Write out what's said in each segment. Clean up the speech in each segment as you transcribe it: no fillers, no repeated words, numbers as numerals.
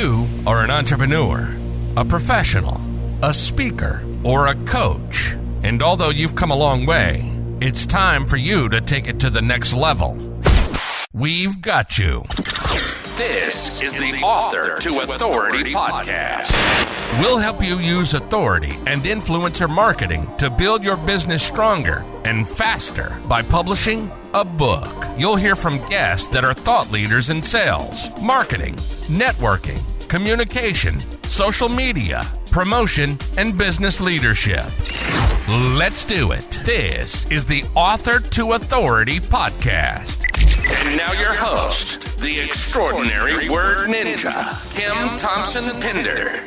you are an entrepreneur, a professional, a speaker, or a coach, and although you've come a long way, it's time for you to take it to the next level. We've got you. This is the Author to Authority podcast. We'll help you use authority and influencer marketing to build your business stronger and faster by publishing a book. You'll hear from guests that are thought leaders in sales, marketing, networking, communication, social media, promotion, and business leadership. Let's do it. This is the Author to Authority podcast. And now your host, the extraordinary word ninja, Kim Thompson-Pinder.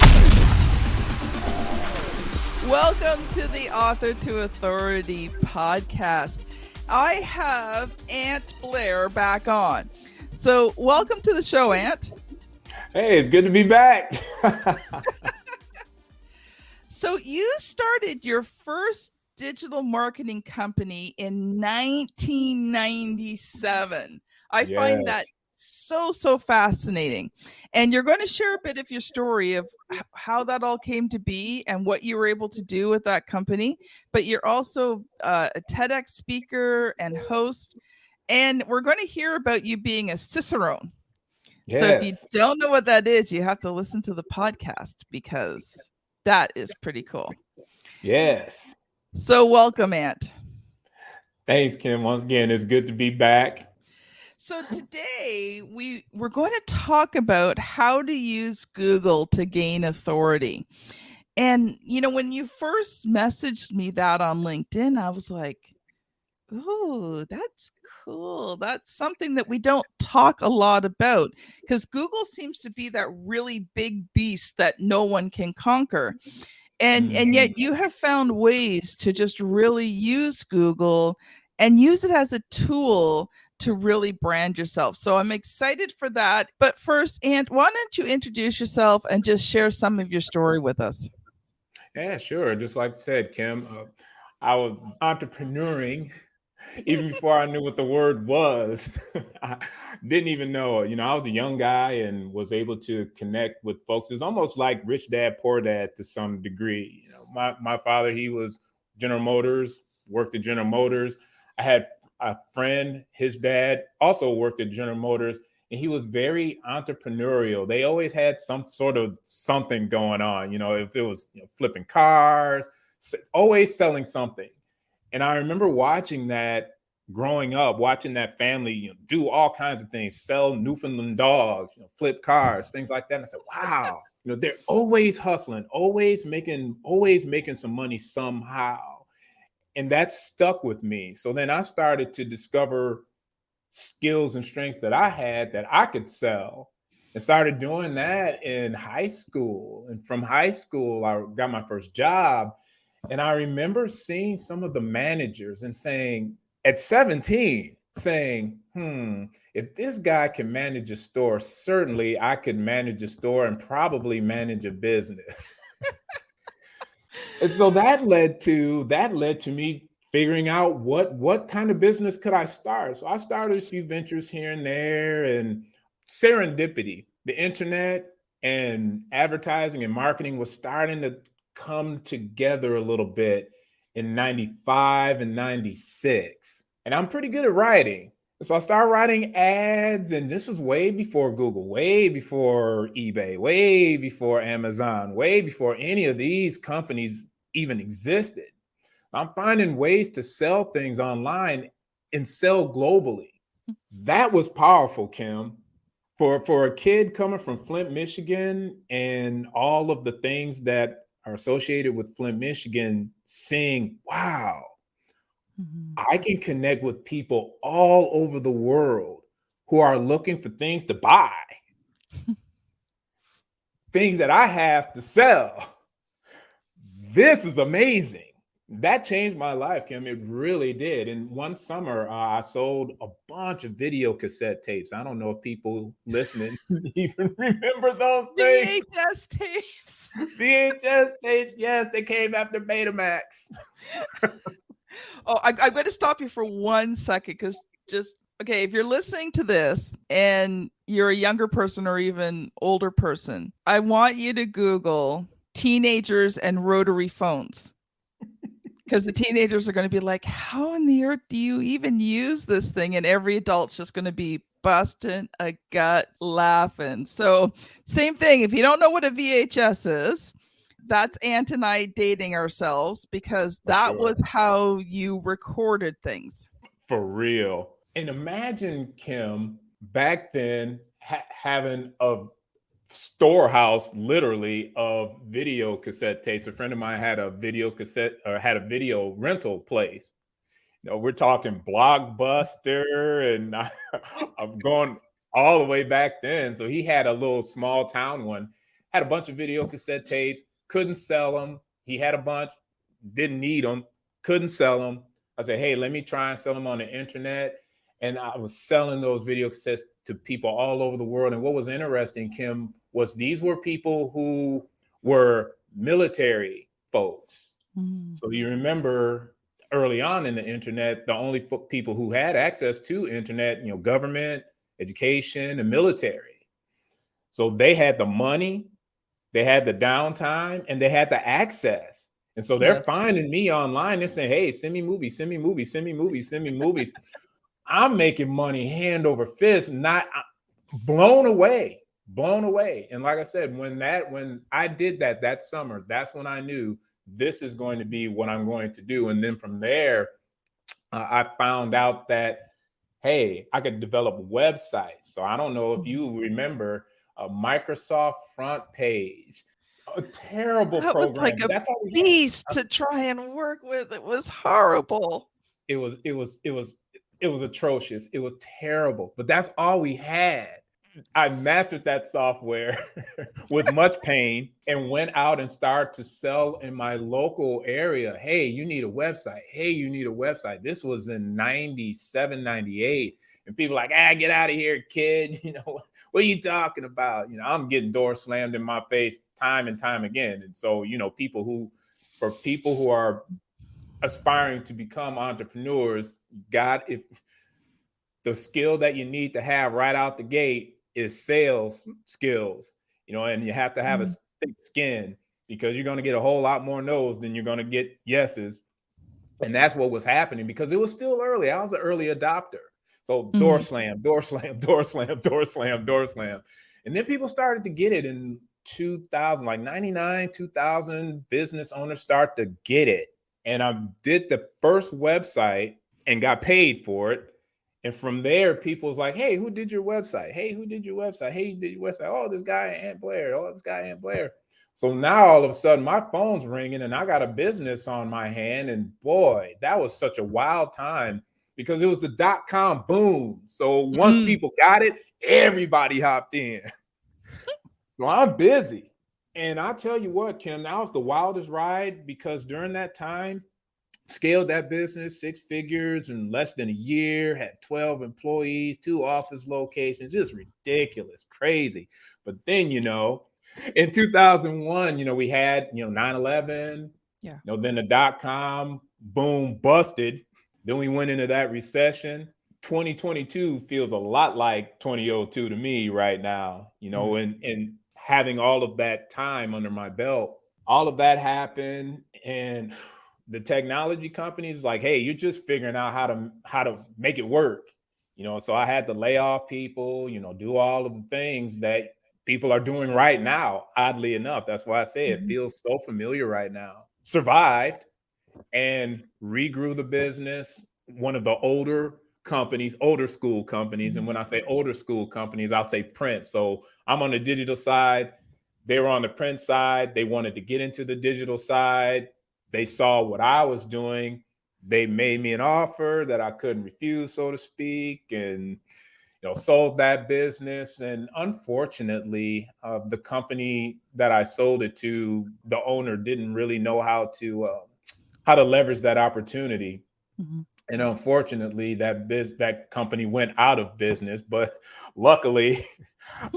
Welcome to the Author to Authority podcast. I have Ant Blair back on. So welcome to the show, Ant. Hey, it's good to be back. So you started your first digital marketing company in 1997. I find that so fascinating. And you're going to share a bit of your story of how that all came to be and what you were able to do with that company. But you're also a TEDx speaker and host. And we're going to hear about you being a Cicerone. Yes. So if you don't know what that is, you have to listen to the podcast because that is pretty cool. Yes. So welcome, Ant. Thanks, Kim. Once again, it's good to be back. So today we're going to talk about how to use Google to gain authority. And, you know, when you first messaged me that on LinkedIn, I was like, oh, that's cool. That's something that we don't talk a lot about because Google seems to be that really big beast that no one can conquer. And yet you have found ways to just really use Google and use it as a tool to really brand yourself. So I'm excited for that. But first, Ant, why don't you introduce yourself and just share some of your story with us? Yeah, sure. Just like you said, Kim, I was entrepreneuring even before I knew what the word was. I didn't even know. You know, I was a young guy and was able to connect with folks. It's almost like Rich Dad, Poor Dad to some degree. You know, my father, he was General Motors, worked at General Motors. I had a friend, his dad also worked at General Motors, and he was very entrepreneurial. They always had some sort of something going on. You know, if it was flipping cars, always selling something. And I remember watching that growing up, watching that family do all kinds of things, sell Newfoundland dogs, flip cars, things like that. And I said, wow, they're always hustling, always making some money somehow. And that stuck with me. So then I started to discover skills and strengths that I had that I could sell and started doing that in high school. And from high school, I got my first job. And I remember seeing some of the managers and saying, at 17, saying, if this guy can manage a store, certainly I could manage a store and probably manage a business. And so that led to me figuring out what kind of business could I start. So I started a few ventures here and there, and serendipity, the internet and advertising and marketing was starting to come together a little bit in 95 and 96. And I'm pretty good at writing. So I started writing ads, and this was way before Google, way before eBay, way before Amazon, way before any of these companies even existed. I'm finding ways to sell things online and sell globally. That was powerful, Kim. For a kid coming from Flint, Michigan, and all of the things that are associated with Flint, Michigan, seeing, wow, I can connect with people all over the world who are looking for things to buy, things that I have to sell. This is amazing. That changed my life, Kim. It really did. And one summer, I sold a bunch of video cassette tapes. I don't know if people listening even remember those things. VHS tapes. VHS tapes. Yes, they came after Betamax. Oh, I'm going to stop you for 1 second because just Okay, if you're listening to this and you're a younger person or even older person, I want you to Google teenagers and rotary phones. Because the teenagers are going to be like, how in the earth do you even use this thing? And every adult's just going to be busting a gut laughing. So, same thing. If you don't know what a VHS is, that's Ant and I dating ourselves because that was how you recorded things. For real. And imagine, Kim, back then having a storehouse literally of video cassette tapes. A friend of mine had a video cassette or had a video rental place. You know, we're talking Blockbuster, and I'm going all the way back then. So he had a little small town one, had a bunch of video cassette tapes, couldn't sell them. He had a bunch, didn't need them, couldn't sell them. I said, hey, let me try and sell them on the internet. And I was selling those video cassettes to people all over the world. And what was interesting, Kim, was these were people who were military folks. Mm. So you remember early on in the internet, the only people who had access to internet, you know, government, education, and military. So they had the money, they had the downtime, and they had the access. And so they're finding me online. They're saying, hey, send me movies, send me movies, send me movies, send me movies. I'm making money hand over fist, not blown away. And like I said, when I did that summer, that's when I knew this is going to be what I'm going to do. And then from there, I found out that, hey, I could develop websites. So I don't know if you remember a Microsoft Front Page. A terrible that program. Was like a beast to try and work with. It was horrible. It was atrocious. It was terrible, but that's all we had. I mastered that software with much pain and went out and started to sell in my local area. Hey, you need a website. Hey, you need a website. This was in 97, 98. And people like, get out of here, kid. You know, what are you talking about? You know, I'm getting doors slammed in my face time and time again. And so, you know, for people who are aspiring to become entrepreneurs, if the skill that you need to have right out the gate is sales skills, you know, and you have to have a thick skin because you're going to get a whole lot more no's than you're going to get yeses. And that's what was happening because it was still early. I was an early adopter. So door slam, door slam, door slam, door slam, door slam. And then people started to get it in 2000, like 99, 2000, business owners start to get it. And I did the first website and got paid for it. And from there, people was like, hey, who did your website? Hey, who did your website? Hey, who did your website? Oh, this guy, Ant Blair. Oh, this guy, Ant Blair. So now all of a sudden my phone's ringing and I got a business on my hand. And boy, that was such a wild time because it was the .com boom. So once people got it, everybody hopped in. So I'm busy. And I'll tell you what, Kim, that was the wildest ride because during that time, scaled that business 6 figures in less than a year, had 12 employees, 2 office locations. It's ridiculous, crazy. But then, you know, in 2001, you know, we had, you know, 9/11, you know, then the .com boom busted. Then we went into that recession. 2022 feels a lot like 2002 to me right now, you know, and having all of that time under my belt, all of that happened. And the technology companies like, hey, you're just figuring out how to make it work, you know. So I had to lay off people, you know, do all of the things that people are doing right now. Oddly enough, that's why I say it feels so familiar right now. Survived and regrew the business. One of the older school companies. And when I say older school companies, I'll say print. So I'm on the digital side. They were on the print side. They wanted to get into the digital side. They saw what I was doing. They made me an offer that I couldn't refuse, so to speak, and, you know, sold that business. And unfortunately, the company that I sold it to, the owner didn't really know how to leverage that opportunity. And unfortunately, that company went out of business. But luckily,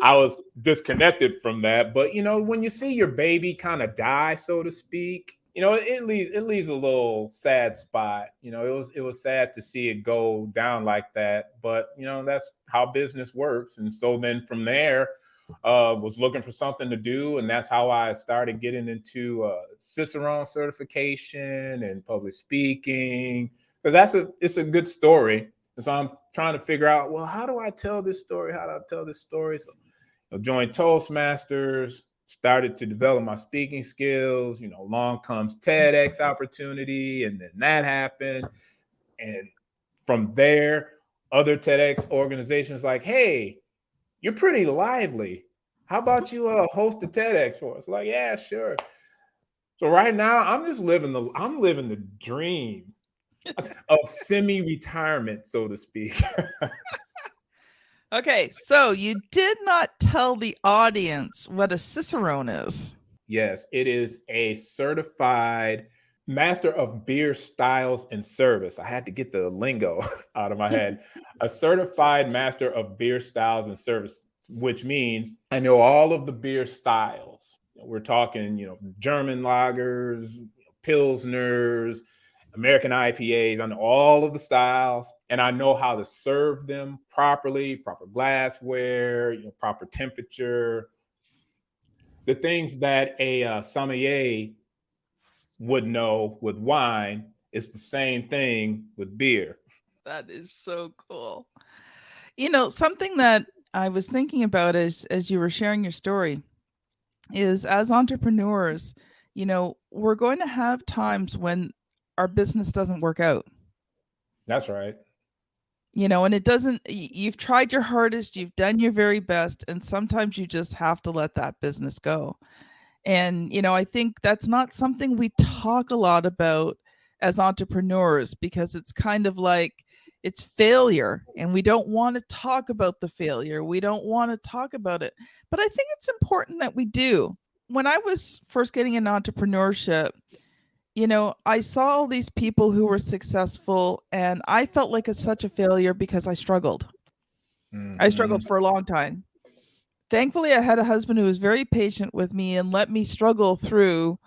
I was disconnected from that. But, you know, when you see your baby kind of die, so to speak, it leaves a little sad spot. It was sad to see it go down like that, but that's how business works. And so then from there, was looking for something to do, and that's how I started getting into Cicerone certification and public speaking, because it's a good story. And so I'm trying to figure out, well, how do I tell this story? How do I tell this story? So I joined Toastmasters, started to develop my speaking skills. Along comes TEDx opportunity, and then that happened. And from there, other TEDx organizations like, hey, you're pretty lively. How about you host the TEDx for us? Like, yeah, sure. So right now, I'm living the dream of semi-retirement, so to speak. Okay, so you did not tell the audience what a Cicerone is. Yes, it is a certified master of beer styles and service. I had to get the lingo out of my head. A certified master of beer styles and service, which means I know all of the beer styles. We're talking, German lagers, pilsners, American IPAs. I know all of the styles, and I know how to serve them properly, proper glassware, proper temperature. The things that a sommelier would know with wine is the same thing with beer. That is so cool. Something that I was thinking about as you were sharing your story is, as entrepreneurs, we're going to have times when our business doesn't work out. That's right. And it doesn't, you've tried your hardest, you've done your very best, and sometimes you just have to let that business go. And, I think that's not something we talk a lot about as entrepreneurs, because it's kind of like it's failure, and we don't want to talk about the failure. We don't want to talk about it. But I think it's important that we do. When I was first getting into entrepreneurship, I saw all these people who were successful, and I felt like it's such a failure because I struggled. I struggled for a long time. Thankfully, I had a husband who was very patient with me and let me struggle through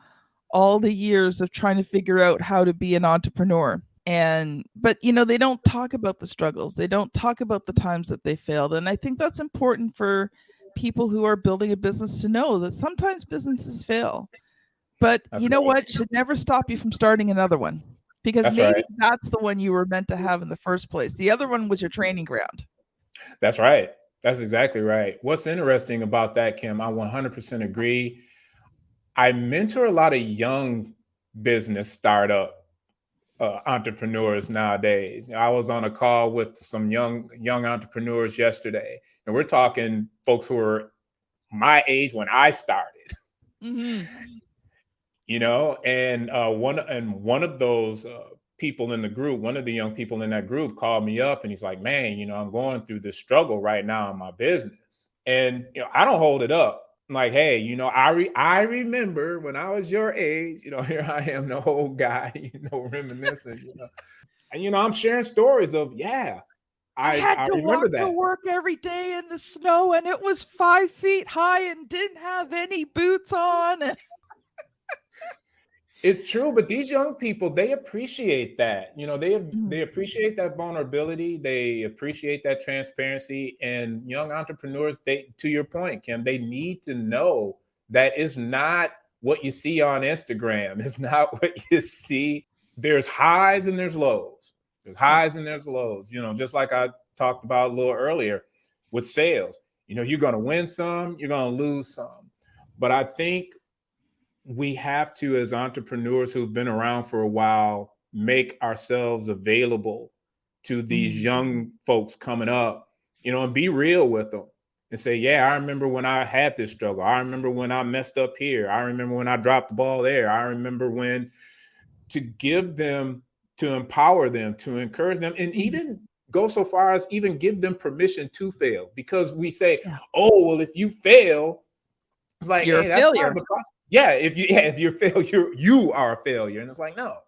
all the years of trying to figure out how to be an entrepreneur. But they don't talk about the struggles. They don't talk about the times that they failed. And I think that's important for people who are building a business to know that sometimes businesses fail. But That's you know right. what? It should never stop you from starting another one, because That's maybe right. that's the one you were meant to have in the first place. The other one was your training ground. That's right. That's exactly right. What's interesting about that, Kim, I 100% agree. I mentor a lot of young business startup entrepreneurs nowadays. I was on a call with some young entrepreneurs yesterday, and we're talking folks who are my age when I started. Mm-hmm. And one of those people in the group, one of the young people in that group, called me up, and he's like, "Man, I'm going through this struggle right now in my business, and I don't hold it up. I'm like, hey, I remember when I was your age. Here I am, the old guy, reminiscing, and I'm sharing stories of, yeah, I had I to remember walk to that. work every day in the snow, and it was 5 feet high and didn't have any boots on. And It's true, but these young people, they appreciate that. They appreciate that vulnerability. They appreciate that transparency. And young entrepreneurs, to your point, Kim, they need to know that it's not what you see on Instagram. It's not what you see. There's highs and there's lows. There's highs and there's lows. Just like I talked about a little earlier with sales. You're going to win some, you're going to lose some. But I think we have to, as entrepreneurs who've been around for a while, make ourselves available to these young folks coming up, and be real with them and say, yeah, I remember when I had this struggle. I remember when I messed up here. I remember when I dropped the ball there. I remember when, to give them, to empower them, to encourage them, and even go so far as even give them permission to fail. Because we say, oh, well, if you fail, it's like, you're hey, a that's part failure. of the process. Yeah, if you fail, you are a failure. And it's like, no,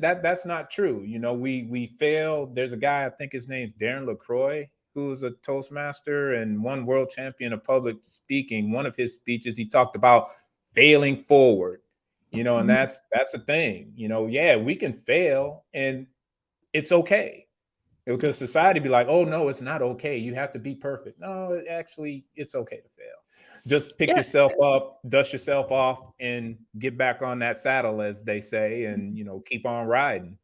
that's not true. We fail. There's a guy, I think his name's Darren LaCroix, who's a Toastmaster and one world champion of public speaking. One of his speeches, he talked about failing forward. And that's a thing, yeah, we can fail and it's okay. Because society be like, oh no, it's not okay. You have to be perfect. No, actually, it's okay to fail. Just pick Yeah. yourself up, dust yourself off, and get back on that saddle, as they say, and keep on riding.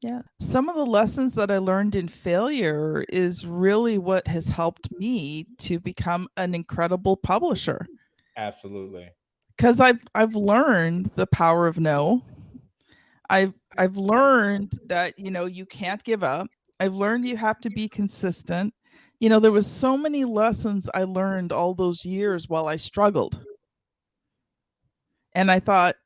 Yeah. Some of the lessons that I learned in failure is really what has helped me to become an incredible publisher. Absolutely. Because I've learned the power of no. I've learned that you can't give up. I've learned you have to be consistent. There was so many lessons I learned all those years while I struggled. And I thought,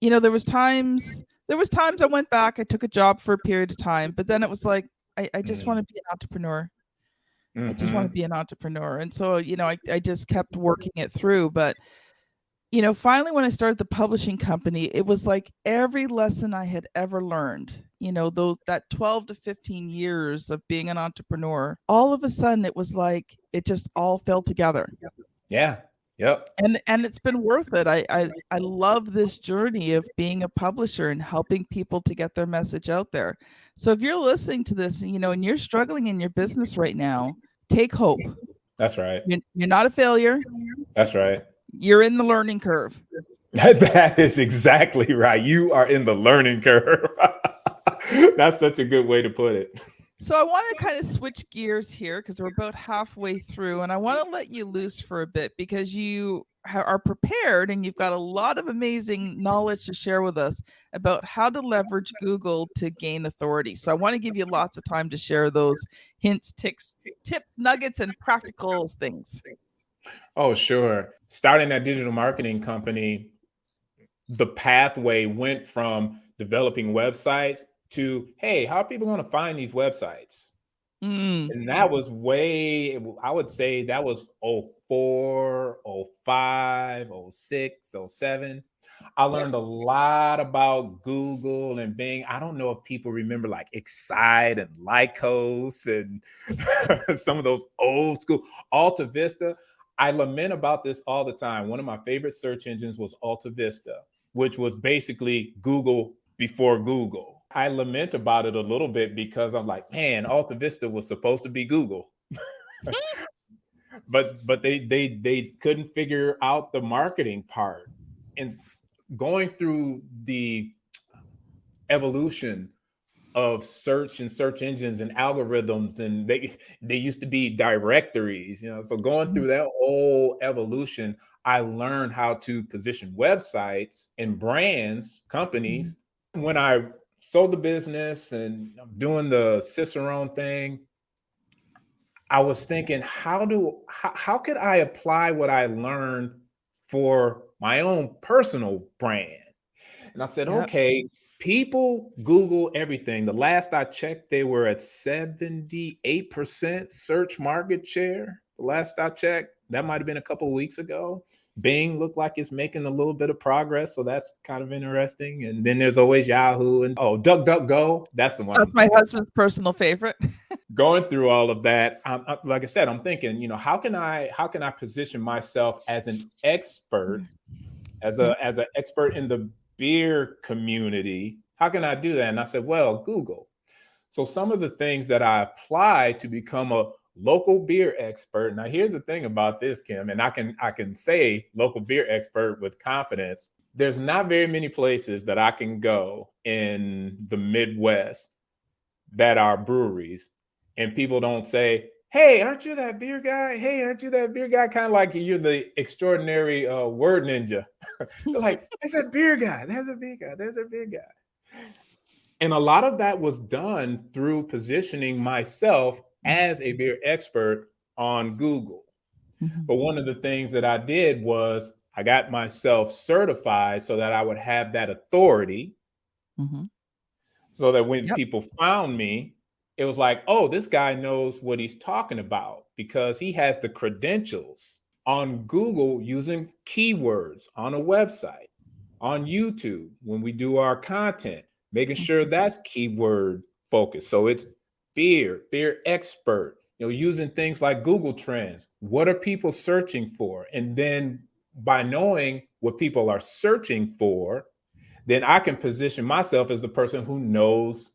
there was times I went back, I took a job for a period of time, but then it was like, I just want to be an entrepreneur. I just want to be an entrepreneur. And so, I just kept working it through. But, finally, when I started the publishing company, it was like every lesson I had ever learned, that 12 to 15 years of being an entrepreneur, all of a sudden it was like it just all fell together. Yeah. Yep. And it's been worth it. I love this journey of being a publisher and helping people to get their message out there. So if you're listening to this, and you're struggling in your business right now, take hope. That's right. You're not a failure. That's right. You're in the learning curve. That is exactly right. You are in the learning curve. That's such a good way to put it. So I want to kind of switch gears here because we're about halfway through, and I want to let you loose for a bit because you are prepared and you've got a lot of amazing knowledge to share with us about how to leverage Google to gain authority. So I want to give you lots of time to share those hints, tips, nuggets, and practical things. Oh, sure. Starting that digital marketing company, the pathway went from developing websites to, hey, how are people going to find these websites? And that was I would say that was 04, 05, 06, 07. I learned a lot about Google and Bing. I don't know if people remember like Excite and Lycos and some of those old school Alta Vista. I lament about this all the time. One of my favorite search engines was Alta Vista, which was basically Google before Google. I lament about it a little bit because I'm like, man, Alta Vista was supposed to be Google. but they couldn't figure out the marketing part. And going through the evolution of search and search engines and algorithms, and they used to be directories, so going through that whole evolution, I learned how to position websites and brands, companies. When I sold the business and I'm doing the Cicerone thing, I was thinking, how could I apply what I learned for my own personal brand? And I said, okay, people Google everything. The last I checked, they were at 78% search market share. The last I checked, that might have been a couple of weeks ago. Bing looked like it's making a little bit of progress, so that's kind of interesting. And then there's always Yahoo and DuckDuckGo. That's the one. That's my husband's personal favorite. Going through all of that, like I said, I'm thinking, how can I position myself as an expert, as an expert in the beer community? How can I do that? And I said, well, Google. So some of the things that I apply to become a local beer expert. Now, here's the thing about this, Kim, and I can say local beer expert with confidence. There's not very many places that I can go in the Midwest that are breweries, and people don't say, hey, aren't you that beer guy? Hey, aren't you that beer guy? Kind of like you're the extraordinary word ninja. They're like, there's a beer guy. There's a beer guy. There's a beer guy. And a lot of that was done through positioning myself as a beer expert on Google. But one of the things that I did was I got myself certified so that I would have that authority. So that when people found me, it was like, oh, this guy knows what he's talking about because he has the credentials on Google using keywords on a website, on YouTube, when we do our content, making sure that's keyword focused. So it's beer expert, using things like Google Trends. What are people searching for? And then by knowing what people are searching for, then I can position myself as the person who knows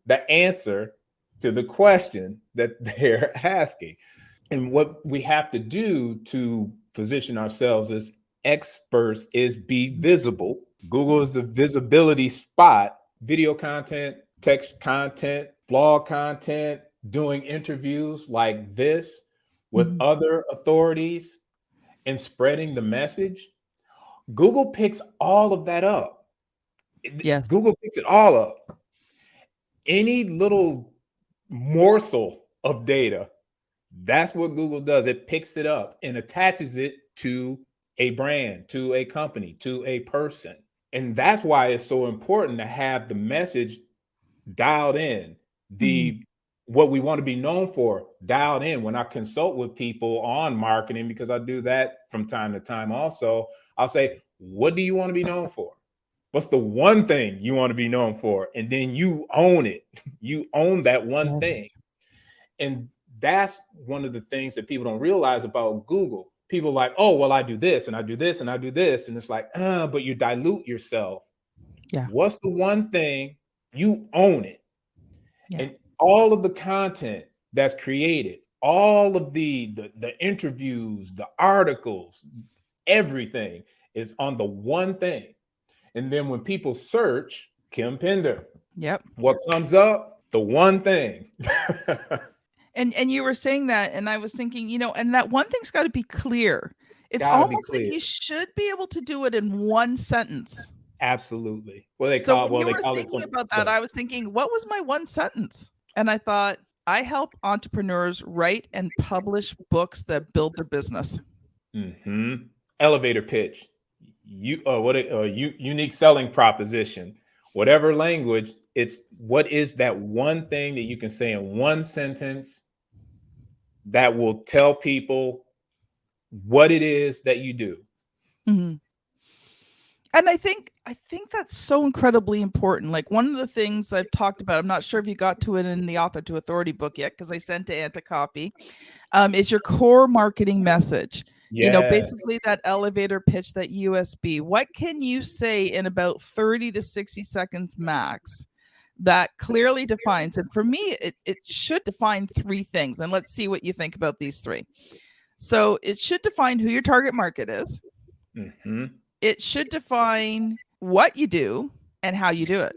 the answer to the question that they're asking. And what we have to do to position ourselves as experts is be visible. Google is the visibility spot. Video content, text content, blog content, doing interviews like this with Mhm. other authorities and spreading the message. Google picks all of that up. Yes. Google picks it all up. Any little morsel of data, that's what Google does. It picks it up and attaches it to a brand, to a company, to a person. And that's why it's so important to have the message dialed in, Mhm. the what we want to be known for dialed in. When I consult with people on marketing, because I do that from time to time also, I'll say, what do you want to be known for? What's the one thing you want to be known for? And then you own it. You own that one Yes. thing. And that's one of the things that people don't realize about Google. People are like, oh, well, I do this and I do this and I do this. And it's like, but you dilute yourself. Yeah. What's the one thing? You own it. Yeah. And all of the content that's created, all of the interviews, the articles, everything is on the one thing. And then when people search Kim Pender, Yep. what comes up? The one thing. And you were saying that, and I was thinking, and that one thing's got to be clear. It's Gotta be almost like clear. you should be able to do it in one sentence. Absolutely. So when you They were call it thinking some. about that, I was thinking, what was my one sentence? And I thought, I help entrepreneurs write and publish books that build their business. Elevator pitch. Unique selling proposition. Whatever language, it's what is that one thing that you can say in one sentence that will tell people what it is that you do. Mm-hmm. And I think that's so incredibly important. Like, one of the things I've talked about, I'm not sure if you got to it in the Author to Authority book yet, because I sent to Ant a copy, is your core marketing message. Yes. Basically that elevator pitch, that USB. What can you say in about 30 to 60 seconds max that clearly defines? And for me, it should define three things. And let's see what you think about these three. So it should define who your target market is. Mm-hmm. It should define what you do and how you do it.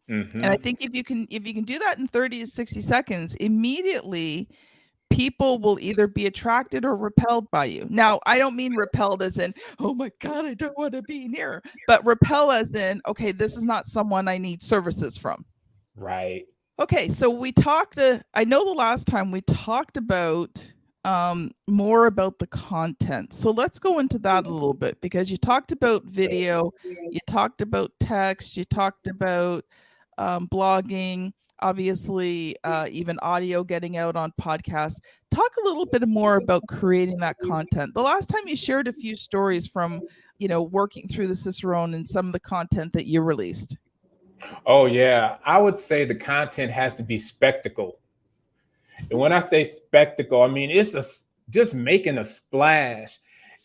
Mm-hmm. And I think if you can do that in 30 to 60 seconds, immediately people will either be attracted or repelled by you. Now, I don't mean repelled as in, oh my God, I don't want to be near, but repel as in, okay, this is not someone I need services from. Right. Okay, so I know the last time we talked about more about the content. So let's go into that a little bit, because you talked about video, you talked about text, you talked about blogging, obviously even audio getting out on podcasts. Talk a little bit more about creating that content. The last time you shared a few stories from, working through the Cicerone and some of the content that you released. Oh yeah, I would say the content has to be spectacle. And when I say spectacle, I mean just making a splash.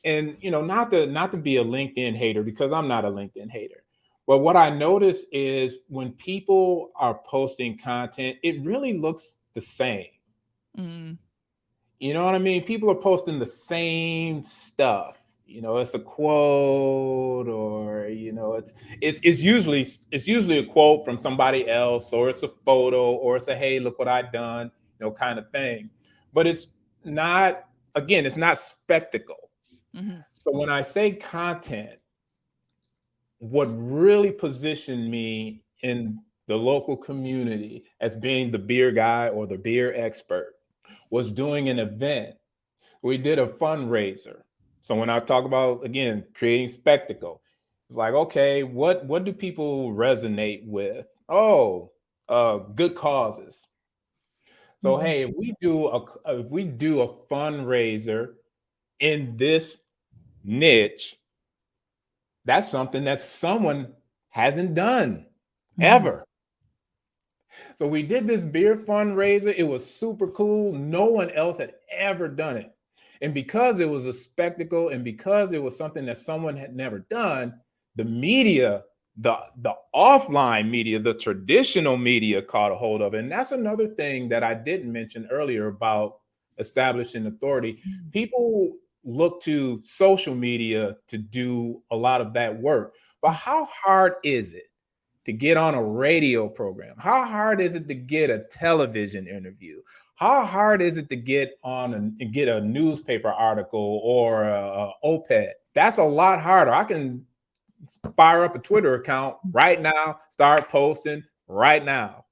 And not to be a LinkedIn hater, because I'm not a LinkedIn hater. But what I notice is when people are posting content, it really looks the same. Mm. You know what I mean? People are posting the same stuff. It's a quote, or it's usually a quote from somebody else, or it's a photo, or it's a hey, look what I've done, kind of thing. But it's not, again, it's not spectacle. Mm-hmm. So when I say content, what really positioned me in the local community as being the beer guy or the beer expert was doing an event. We did a fundraiser. So when I talk about, again, creating spectacle, it's like, okay, what do people resonate with? Oh, good causes. So Mm-hmm. hey, if we do a fundraiser in this niche, that's something that someone hasn't done Mm-hmm. ever. So we did this beer fundraiser. It was super cool. No one else had ever done it. And because it was a spectacle and because it was something that someone had never done, the media, the offline media, the traditional media caught a hold of it. And that's another thing that I didn't mention earlier about establishing authority. People look to social media to do a lot of that work. But how hard is it to get on a radio program? How hard is it to get a television interview? How hard is it to get on and get a newspaper article or a op-ed? That's a lot harder. I can fire up a Twitter account right now, start posting right now.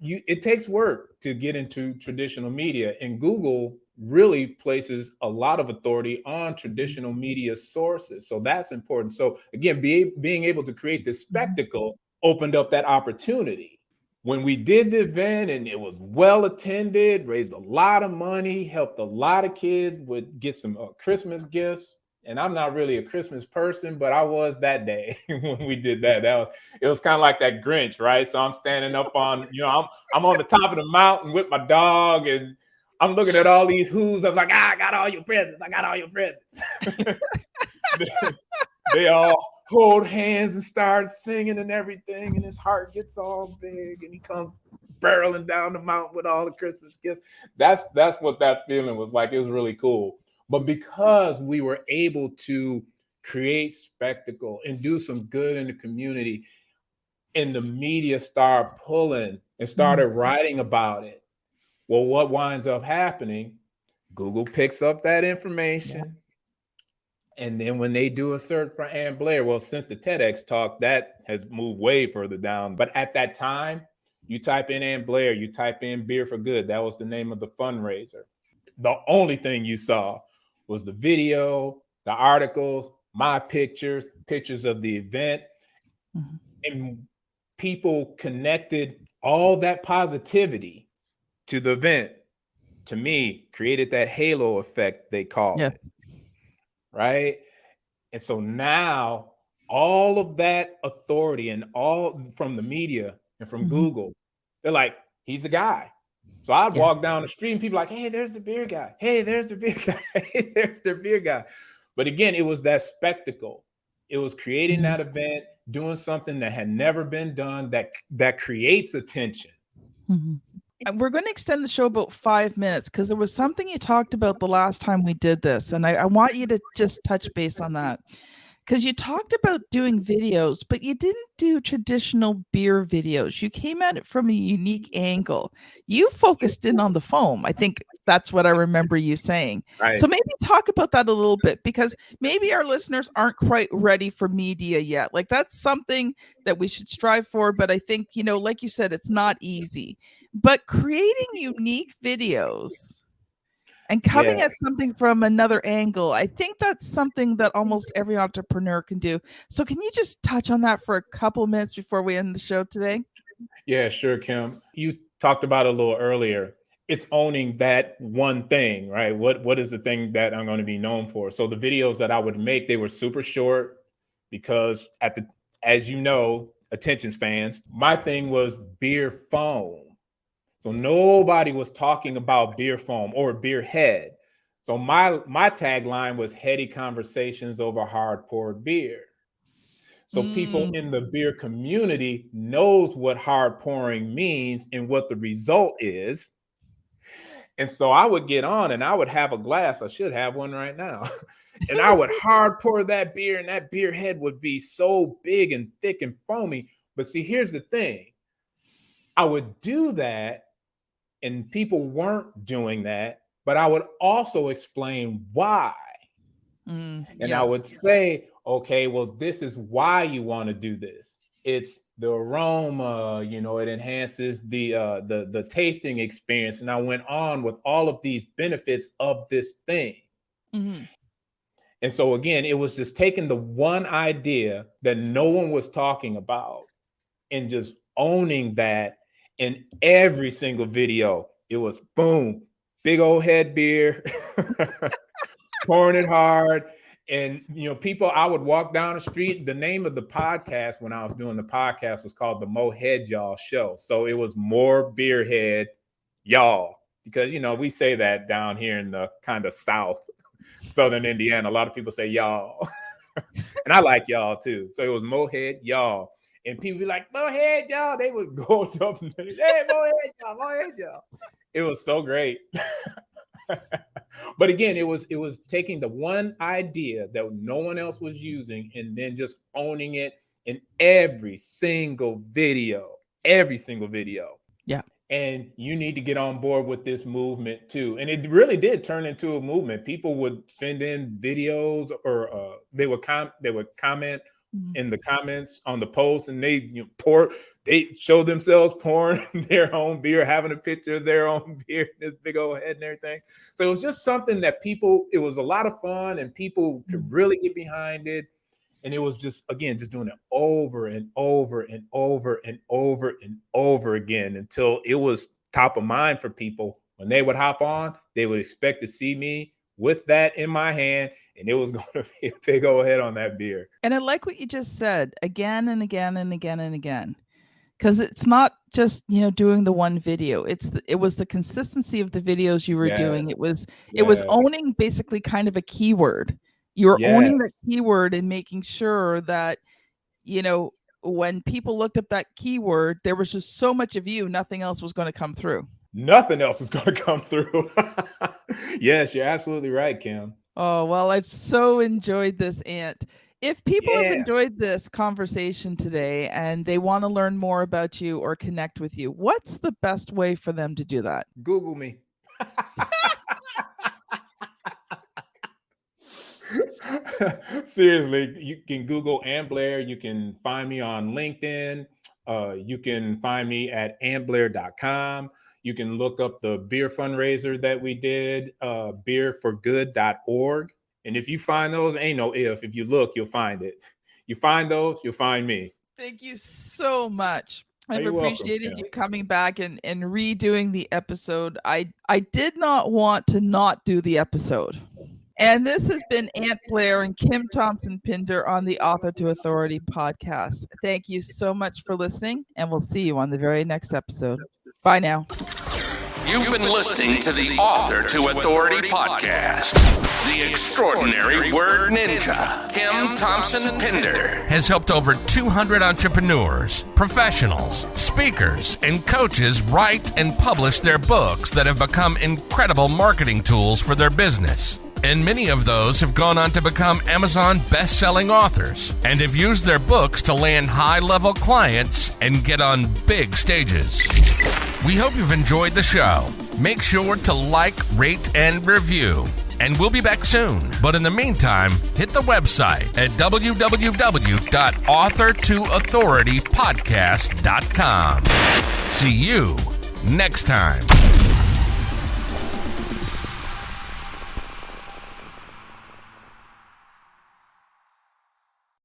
It takes work to get into traditional media, and Google really places a lot of authority on traditional media sources. So that's important. So again, being able to create this spectacle opened up that opportunity. When we did the event and it was well attended, raised a lot of money, helped a lot of kids with get some Christmas gifts. And I'm not really a Christmas person, but I was that day when we did that. It was kind of like that Grinch, right? So I'm standing up on, I'm on the top of the mountain with my dog, and I'm looking at all these who's. I'm like, I got all your presents. I got all your presents. They all hold hands and start singing and everything, and his heart gets all big, and he comes barreling down the mountain with all the Christmas gifts. That's what that feeling was like. It was really cool. But because we were able to create spectacle and do some good in the community, and the media started pulling and started writing about it, well, what winds up happening? Google picks up that information. Yeah. And then when they do a search for Ant Blair, well, since the TEDx talk, that has moved way further down. But at that time, you type in Ant Blair, you type in Beer for Good. That was the name of the fundraiser. The only thing you saw was the video, the articles, my pictures of the event. And people connected all that positivity to the event. To me, created that halo effect, they call it. Right? And so now all of that authority and all from the media and from Google, they're like, he's the guy. So I'd walk down the street and people like, hey, there's the beer guy. Hey, there's the beer guy. Hey, there's the beer guy. But again, it was that spectacle. It was creating that event, doing something that had never been done, that creates attention. We're going to extend the show about 5 minutes because there was something you talked about the last time we did this. And I want you to just touch base on that. Because you talked about doing videos, but you didn't do traditional beer videos. You came at it from a unique angle. You focused in on the foam. I think that's what I remember you saying. Right. So maybe talk about that a little bit, because maybe our listeners aren't quite ready for media yet. Like, that's something that we should strive for. But I think, like you said, it's not easy. But creating unique videos and coming at something from another angle, I think that's something that almost every entrepreneur can do. So can you just touch on that for a couple of minutes before we end the show today? Yeah, sure, Kim. You talked about it a little earlier. It's owning that one thing, right? What is the thing that I'm going to be known for? So the videos that I would make, they were super short because as you know, attention spans, my thing was beer foam. So nobody was talking about beer foam or beer head. So my tagline was heady conversations over hard poured beer. So people in the beer community knows what hard pouring means and what the result is. And so I would get on and I would have a glass. I should have one right now. And I would hard pour that beer, and that beer head would be so big and thick and foamy. But see, here's the thing. I would do that, and people weren't doing that, but I would also explain why. And I would say, okay, well, this is why you want to do this. It's the aroma, it enhances the tasting experience. And I went on with all of these benefits of this thing. And so again, it was just taking the one idea that no one was talking about and just owning that. In every single video, it was boom, big old head beer, pouring it hard. And, people, I would walk down the street. The name of the podcast when I was doing the podcast was called the Mo Head Y'all Show. So it was more beer head y'all, because, we say that down here in the kind of South. Southern Indiana. A lot of people say y'all. And I like y'all too. So it was Mohead, y'all. And people be like, Mohead, y'all. They would go up and say, hey, Mohead, y'all, Mohead, y'all. It was so great. But again, it was taking the one idea that no one else was using and then just owning it in every single video. Yeah. And you need to get on board with this movement too. And it really did turn into a movement. People would send in videos, or they would comment in the comments on the post, and they show themselves pouring their own beer, having a picture of their own beer, this big old head and everything. So it was just something that it was a lot of fun, and people could really get behind it. And it was just doing it over and over and over and over and over again until it was top of mind for people. When they would hop on, they would expect to see me with that in my hand, and it was going to be a big old head on that beer. And I like what you just said, again and again and again and again, because it's not just, doing the one video. It was the consistency of the videos you were doing. It was owning basically kind of a keyword. You were owning that keyword and making sure that, when people looked up that keyword, there was just so much of you, nothing else was going to come through. Nothing else is going to come through. Yes, you're absolutely right, Kim. Oh, well, I've so enjoyed this, Ant. If people have enjoyed this conversation today and they want to learn more about you or connect with you, what's the best way for them to do that? Google me. Seriously, you can Google Ant Blair. You can find me on LinkedIn. You can find me at antblair.com. You can look up the beer fundraiser that we did, beerforgood.org. And if you find those, ain't no if you look, you'll find it. You find those, you'll find me. Thank you so much. I've appreciated you coming back and redoing the episode. I did not want to not do the episode. And this has been Ant Blair and Kim Thompson-Pinder on the Author to Authority podcast. Thank you so much for listening, and we'll see you on the very next episode. Bye now. You've been listening to the Author to Authority podcast. The extraordinary word ninja, Kim Thompson-Pinder, has helped over 200 entrepreneurs, professionals, speakers, and coaches write and publish their books that have become incredible marketing tools for their business. And many of those have gone on to become Amazon best-selling authors and have used their books to land high-level clients and get on big stages. We hope you've enjoyed the show. Make sure to like, rate, and review. And we'll be back soon. But in the meantime, hit the website at www.authortoauthoritypodcast.com. See you next time.